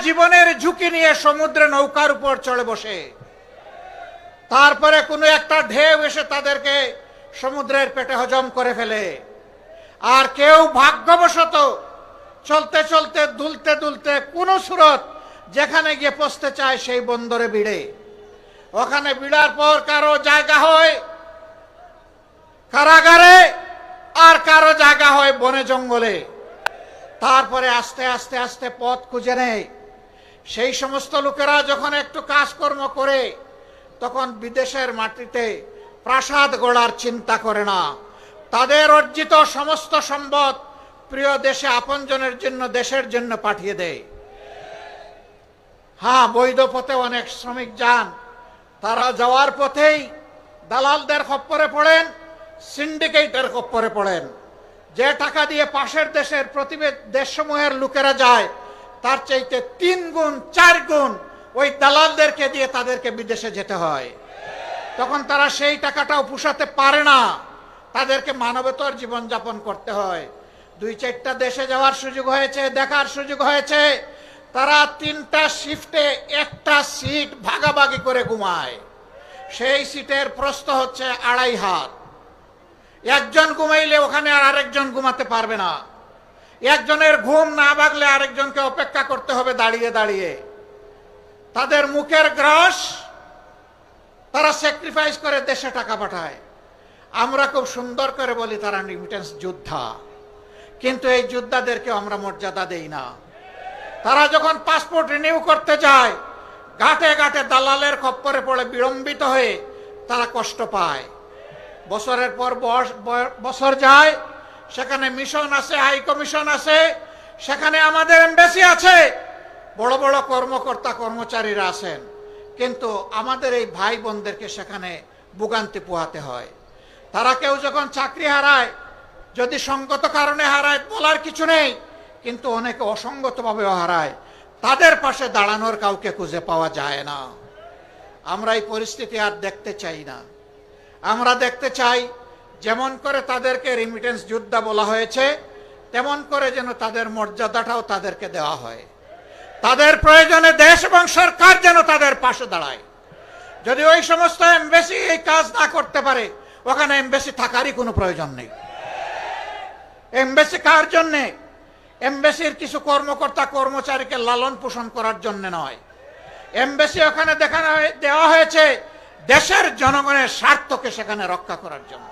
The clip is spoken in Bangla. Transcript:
জীবনের ঝুঁকি নিয়ে সমুদ্রে নৌকার উপর চড়ে বসে, তারপরে কোনো একটা ঢেউ এসে তাদেরকে সমুদ্রের পেটে হজম করে ফেলে। আর কেউ ভাগ্যবশত চলতে চলতে দুলতে দুলতে কোন সুরত যেখানে গিয়ে পৌঁছতে চায় সেই বন্দরে ভিড়ে। ওখানে ভিড়ার পর কারো জায়গা হয় কারাগারে, আর কারো জায়গা হয় বনে জঙ্গলে। তারপরে আস্তে আস্তে আস্তে পথ খুঁজে নেয়। সেই সমস্ত লোকেরা যখন একটু কাজকর্ম করে, তখন বিদেশের মাটিতে প্রাসাদ গড়ার চিন্তা করে না। তাদের অর্জিত সমস্ত সম্পদ প্রিয় দেশে আপনজনের জন্য, দেশের জন্য পাঠিয়ে দেয়। হ্যাঁ, বৈধ পথে অনেক শ্রমিক যান, তারা যাওয়ার পথেই দালালদের খপ্পরে পড়েন, সিন্ডিকেটের খপ্পরে পড়েন। যে টাকা দিয়ে পাশের দেশের দেশসমূহের লোকেরা যায়, তার চাইতে 3 গুণ 4 গুণ ওই দালালদেরকে দিয়ে তাদেরকে বিদেশে যেতে হয়। তখন তারা সেই টাকাটাও পুষাতে পারে না, তাদেরকে মানবেতর জীবনযাপন করতে হয়। 2-4টা দেশে যাওয়ার সুযোগ হয়েছে, দেখার সুযোগ হয়েছে। তারা 3টা শিফটে 1টা সিট ভাগাভাগি করে ঘুমায়। সেই সিটের প্রস্থ হচ্ছে 2.5 হাত। একজন ঘুমাইলে ওখানে আর আরেকজন ঘুমাতে পারবে না। একজনের ঘুম না ভাগলে আরেকজনকে অপেক্ষা করতে হবে দাঁড়িয়ে দাঁড়িয়ে। তাদের মুখের গ্রাস তারা স্যাক্রিফাইস করে দেশে টাকা পাঠায়। আমরা খুব সুন্দর করে বলি তারা রিমিটেন্স যোদ্ধা, কিন্তু এই যোদ্ধাদেরকে আমরা মর্যাদা দেই না। তারা যখন পাসপোর্ট রিনিউ করতে যায়, ঘাটে ঘাটে দালালের খপ্পরে পড়ে বিড়ম্বিত হয়ে তারা কষ্ট পায়। বছরের পর বছর যায়, সেখানে মিশন আছে, হাই কমিশন আছে, সেখানে আমাদের এমবাসি আছে, বড় বড় কর্মকর্তা কর্মচারীরা আছেন, কিন্তু আমাদের এই ভাই বোনদেরকে সেখানে ভোগান্তি পোহাতে হয়। তারা কেউ যখন চাকরি হারায়, যদি সঙ্গত কারণে হারায় বলার কিছু নেই, কিন্তু অনেকে অসঙ্গতভাবেও হারায়। তাদের পাশে দাঁড়ানোর কাউকে খুঁজে পাওয়া যায় না। আমরা এই পরিস্থিতি আর দেখতে চাই না। আমরা দেখতে চাই যেমন করে তাদেরকে রিমিটেন্স যোদ্ধা বলা হয়েছে, তেমন করে যেন তাদের মর্যাদাটাও তাদেরকে দেওয়া হয়। তাদের প্রয়োজনে দেশ এবং সরকার যেন তাদের পাশে দাঁড়ায়। যদি ওই সমস্ত এমবাসি এই কাজ না করতে পারে, ওখানে এমবাসি থাকারই কোনো প্রয়োজন নেই। এমবাসি কার জন্যে? এমবাসির কিছু কর্মকর্তা কর্মচারীকে লালন পোষণ করার জন্য নয়। এমবাসি ওখানে দেওয়া হয়েছে দেশের জনগণের স্বার্থকে সেখানে রক্ষা করার জন্য।